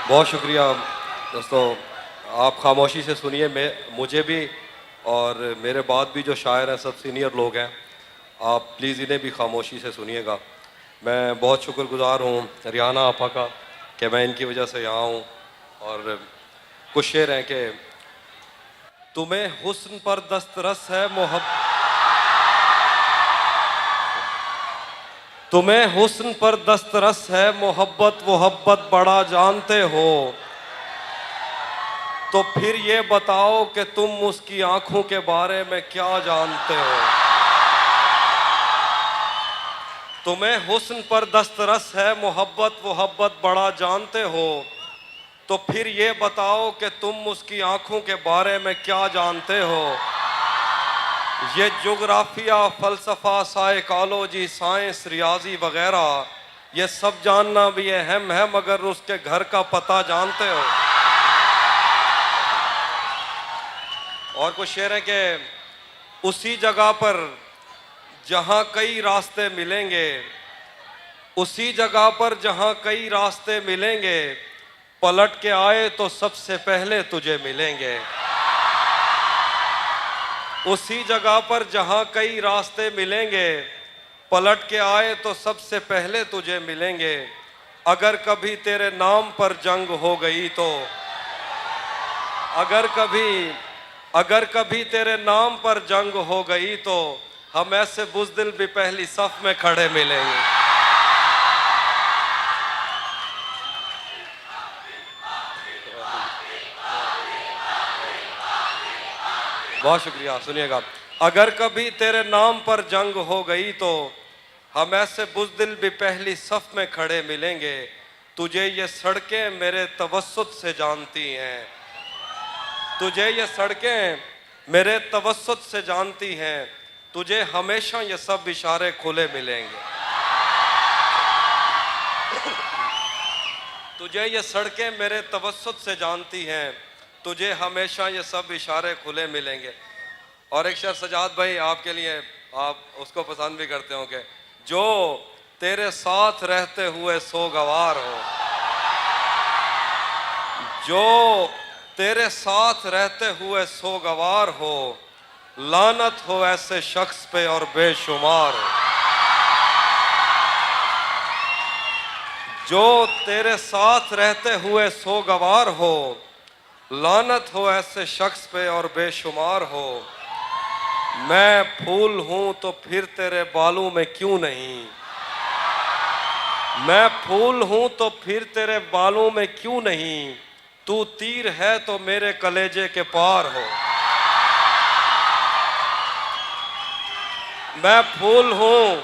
बहुत शुक्रिया दोस्तों। आप खामोशी से सुनिए, मुझे भी और मेरे बाद भी जो शायर हैं सब सीनियर लोग हैं, आप प्लीज़ इन्हें भी खामोशी से सुनिएगा। मैं बहुत शुक्रगुजार हूँ रियाना आपा का कि मैं इनकी वजह से यहाँ हूँ। और कुछ शेर हैं कि तुम्हें हुस्न पर दस्तरस है मोहब्बत, तुम्हें हुस्न पर दस्तरस है मोहब्बत मोहब्बत बड़ा जानते हो, तो फिर ये बताओ कि तुम उसकी आंखों के बारे में क्या जानते हो। तुम्हें हुस्न पर दस्तरस है मोहब्बत मोहब्बत बड़ा जानते हो, तो फिर ये बताओ कि तुम उसकी आंखों के बारे में क्या जानते हो। ये जोग्राफिया फ़लसफ़ा साइकोलॉजी साइंस रियाजी वगैरह ये सब जानना भी अहम है, मगर उसके घर का पता जानते हो। और कुछ शेर है कि उसी जगह पर जहाँ कई रास्ते मिलेंगे, उसी जगह पर जहाँ कई रास्ते मिलेंगे, पलट के आए तो सबसे पहले तुझे मिलेंगे। उसी जगह पर जहाँ कई रास्ते मिलेंगे, पलट के आए तो सबसे पहले तुझे मिलेंगे। अगर कभी तेरे नाम पर जंग हो गई तो, अगर कभी तेरे नाम पर जंग हो गई तो हम ऐसे बुज़दिल भी पहली सफ में खड़े मिलेंगे। बहुत शुक्रिया, सुनिएगा। अगर कभी तेरे नाम पर जंग हो गई तो हम ऐसे बुज़दिल भी पहली सफ में खड़े मिलेंगे। तुझे ये सड़कें मेरे तवस्सुत से जानती हैं, तुझे ये सड़कें मेरे तवस्सुत से जानती हैं, तुझे हमेशा ये सब इशारे खुले मिलेंगे। तुझे ये सड़कें मेरे तवस्सुत से जानती हैं, तुझे हमेशा ये सब इशारे खुले मिलेंगे। और एक शेर सजाद भाई आपके लिए, आप उसको पसंद भी करते होंगे। जो तेरे साथ रहते हुए सोगवार हो, जो तेरे साथ रहते हुए सोगवार हो, लानत हो ऐसे शख्स पे और बेशुमार हो। जो तेरे साथ रहते हुए सोगवार हो, लानत हो ऐसे शख्स पे और बेशुमार हो। मैं फूल हूं तो फिर तेरे बालों में क्यों नहीं, मैं फूल हूं तो फिर तेरे बालों में क्यों नहीं, तू तीर है तो मेरे कलेजे के पार हो। मैं फूल हूं,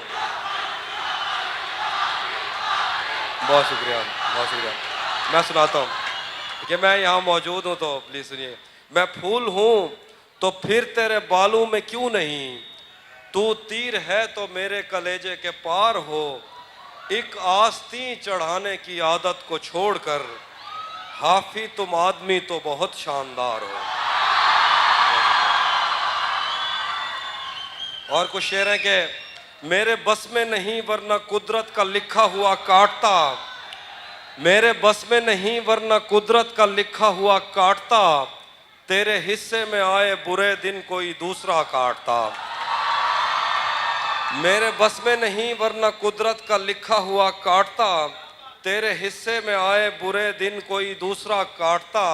बहुत शुक्रिया, बहुत शुक्रिया। मैं सुनाता हूँ कि मैं यहाँ मौजूद हूँ, तो प्लीज़ सुनिए। मैं फूल हूँ तो फिर तेरे बालों में क्यों नहीं, तू तीर है तो मेरे कलेजे के पार हो। एक आस्तीन चढ़ाने की आदत को छोड़कर हाफी तुम आदमी तो बहुत शानदार हो। और कुछ शेर हैं कि मेरे बस में नहीं वरना कुदरत का लिखा हुआ काटता, मेरे बस में नहीं वरना कुदरत का लिखा हुआ काटता, तेरे हिस्से में आए बुरे दिन कोई दूसरा काटता। मेरे बस में नहीं वरना कुदरत का लिखा हुआ काटता, तेरे हिस्से में आए बुरे दिन कोई दूसरा काटता।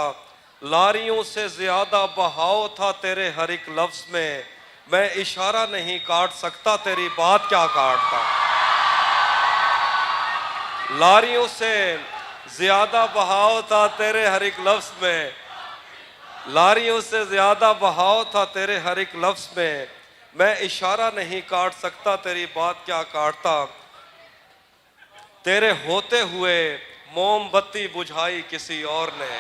लारियों से ज्यादा बहाव था तेरे हर एक लफ्ज में, मैं इशारा नहीं काट सकता तेरी बात क्या काटता। लारियों से ज्यादा बहाव था तेरे हर एक लफ्ज में, लारियों से ज्यादा बहाव था तेरे हर एक लफ्ज में, मैं इशारा नहीं काट सकता तेरी बात क्या काटता। तेरे होते हुए मोमबत्ती बुझाई किसी और ने,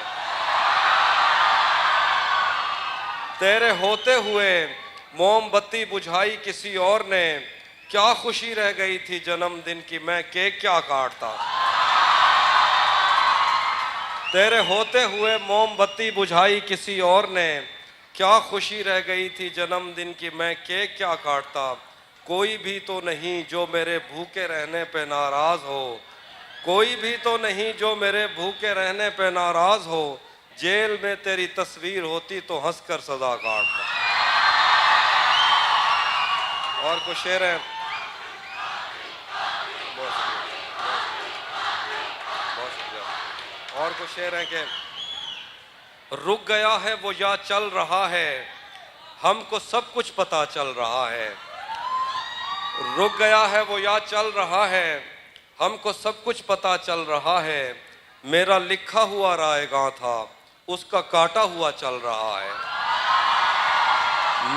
तेरे होते हुए मोमबत्ती बुझाई किसी और ने, क्या खुशी रह गई थी जन्मदिन की मैं केक क्या काटता। तेरे होते हुए मोमबत्ती बुझाई किसी और ने, क्या खुशी रह गई थी जन्मदिन की मैं केक क्या काटता। कोई भी तो नहीं जो मेरे भूखे रहने पे नाराज हो, कोई भी तो नहीं जो मेरे भूखे रहने पे नाराज हो, जेल में तेरी तस्वीर होती तो हंसकर सजा काटता। और कुछ शेर है, बहुत शुक्रिया, बहुत शुक्रिया। और कुछ शेर है कि रुक गया है वो या चल रहा है, हमको सब कुछ पता चल रहा है। रुक गया है वो या चल रहा है, हमको सब कुछ पता चल रहा है। मेरा लिखा हुआ रायगा था, उसका काटा हुआ चल रहा है।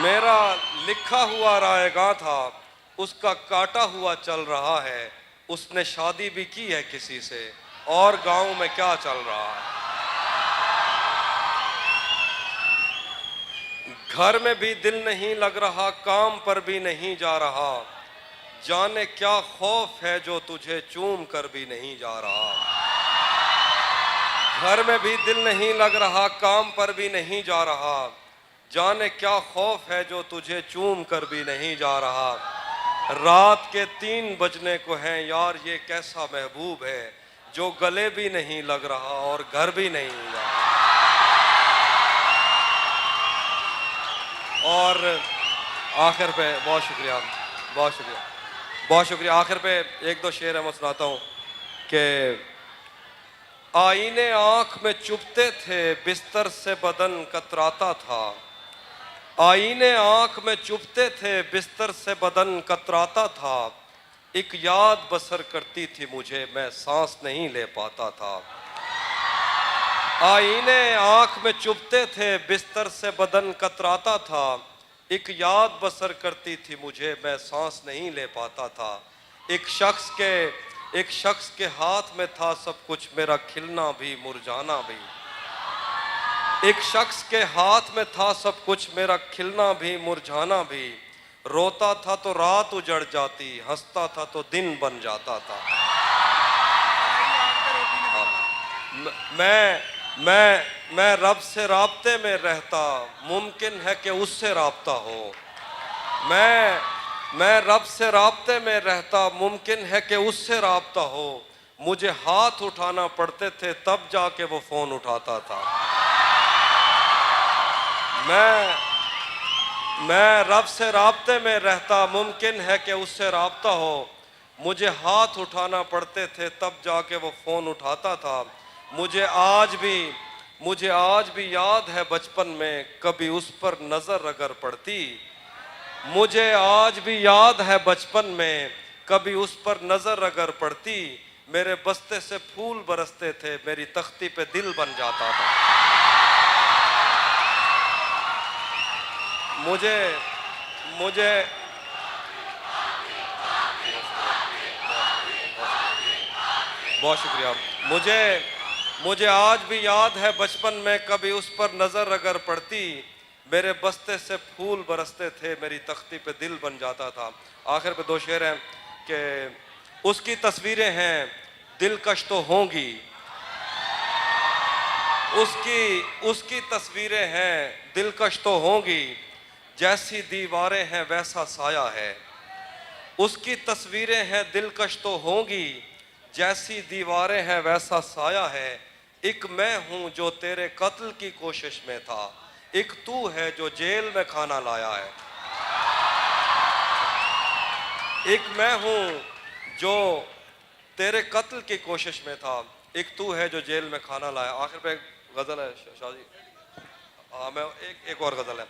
मेरा लिखा हुआ रायगा था, उसका काटा हुआ चल रहा है। उसने शादी भी की है किसी से, और गांव में क्या चल रहा है। घर में भी दिल नहीं लग रहा, काम पर भी नहीं जा रहा। जाने क्या खौफ है जो तुझे चूम कर भी नहीं जा रहा। घर में भी दिल नहीं लग रहा, काम पर भी नहीं जा रहा। जाने क्या खौफ है जो तुझे चूम कर भी नहीं जा रहा। रात के 3 बजने को हैं यार, ये कैसा महबूब है जो गले भी नहीं लग रहा और घर भी नहीं जा रहा। और आखिर पे बहुत शुक्रिया, बहुत शुक्रिया, बहुत शुक्रिया। आखिर पे 1-2 शेर है मैं सुनाता हूँ कि आईने आँख में चुभते थे, बिस्तर से बदन कतराता था। आईने आँख में चुभते थे, बिस्तर से बदन कतराता था। एक याद बसर करती थी मुझे, मैं सांस नहीं ले पाता था। आईने आँख में चुभते थे, बिस्तर से बदन कतराता था। एक याद बसर करती थी मुझे, मैं सांस नहीं ले पाता था। एक शख्स के हाथ में था सब कुछ, मेरा खिलना भी मुरझाना भी। एक शख्स के हाथ में था सब कुछ, मेरा खिलना भी मुरझाना भी। रोता था तो रात उजड़ जाती, हंसता था तो दिन बन जाता था। मैं रब से राब्ते में रहता, मुमकिन है कि उससे राब्ता हो। मैं रब से राब्ते में रहता, मुमकिन है कि उससे राब्ता हो। मुझे हाथ उठाना पड़ते थे तब जाके वो फोन उठाता था। मैं रब से राब्ते में रहता, मुमकिन है कि उससे राब्ता हो। मुझे हाथ उठाना पड़ते थे तब जाके वो फोन उठाता था। मुझे आज भी याद है बचपन में, कभी उस पर नजर अगर पड़ती। मुझे आज भी याद है बचपन में, कभी उस पर नजर अगर पड़ती। मेरे बस्ते से फूल बरसते थे, मेरी तख्ती पे दिल बन जाता था। मुझे बहुत शुक्रिया। मुझे आज भी याद है बचपन में, कभी उस पर नजर अगर पड़ती। मेरे बस्ते से फूल बरसते थे, मेरी तख्ती पे दिल बन जाता था। आखिर पे 2 शेर हैं कि उसकी तस्वीरें हैं दिलकश तो होंगी। उसकी तस्वीरें हैं दिलकश तो होंगी। जैसी दीवारें हैं वैसा साया है। उसकी तस्वीरें हैं दिलकश तो होंगी। जैसी दीवारें हैं वैसा साया है। एक मैं हूं जो तेरे कत्ल की कोशिश में था, एक तू है जो जेल में खाना लाया है। एक मैं हूं जो तेरे कत्ल की कोशिश में था, एक तू है जो जेल में खाना लाया। आखिर पे गजल है शाहजी। हाँ, मैं एक और गजल है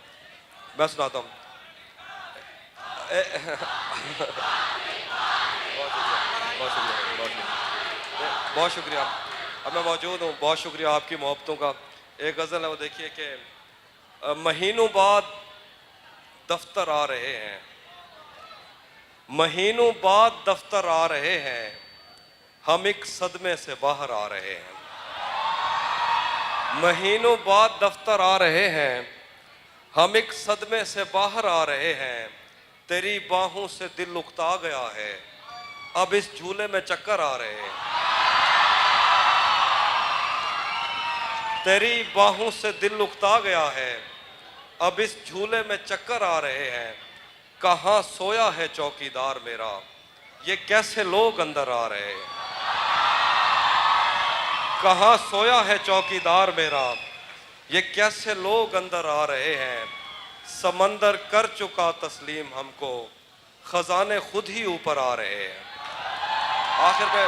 मैं सुनाता हूँ। बहुत शुक्रिया। अब मैं मौजूद हूँ, बहुत शुक्रिया आपकी मोहब्बतों का। एक गज़ल है वो देखिए कि महीनों बाद दफ्तर आ रहे हैं, महीनों बाद दफ्तर आ रहे हैं, हम एक सदमे से बाहर आ रहे हैं। महीनों बाद दफ्तर आ रहे हैं, हम एक सदमे से बाहर आ रहे हैं। तेरी बाहों से दिल उकता गया है, अब इस झूले में चक्कर आ रहे हैं। तेरी बाहों से दिल उकता गया है, अब इस झूले में चक्कर आ रहे हैं। कहाँ सोया है चौकीदार मेरा, ये कैसे लोग अंदर आ रहे हैं। कहाँ सोया है चौकीदार मेरा, ये कैसे लोग अंदर आ रहे हैं। समंदर कर चुका तस्लीम हमको, खजाने खुद ही ऊपर आ रहे हैं। आखिर में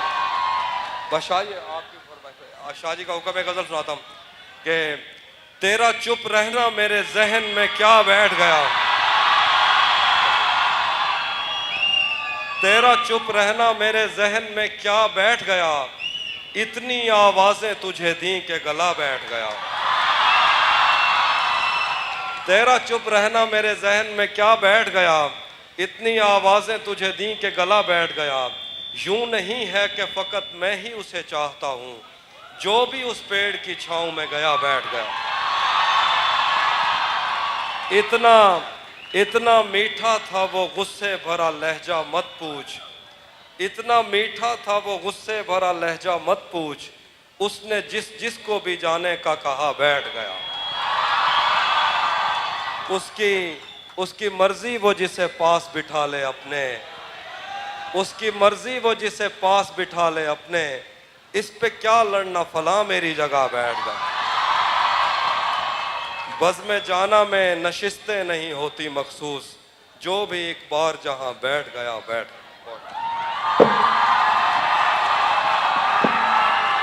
बशाइए आपकी फरमाइश, शाह जी का हुक्म है, गजल सुनाता हूँ कि तेरा चुप रहना मेरे जहन में क्या बैठ गया, तेरा चुप रहना मेरे जहन में क्या बैठ गया, इतनी आवाजें तुझे दी के गला बैठ गया। तेरा चुप रहना मेरे जहन में क्या बैठ गया, इतनी आवाजें तुझे दी के गला बैठ गया। यूं नहीं है कि फकत मैं ही उसे चाहता हूं, जो भी उस पेड़ की छांव में गया बैठ गया। इतना इतना मीठा था वो गुस्से भरा लहजा मत पूछ, इतना मीठा था वो गुस्से भरा लहजा मत पूछ, उसने जिसको भी जाने का कहा बैठ गया। उसकी मर्जी वो जिसे पास बिठा ले अपने, उसकी मर्जी वो जिसे पास बिठा ले अपने, इस पे क्या लड़ना फला मेरी जगह बैठ गया। बज़ में जाना में नशिस्तें नहीं होती मखसूस, जो भी एक बार जहां बैठ गया बैठ गया।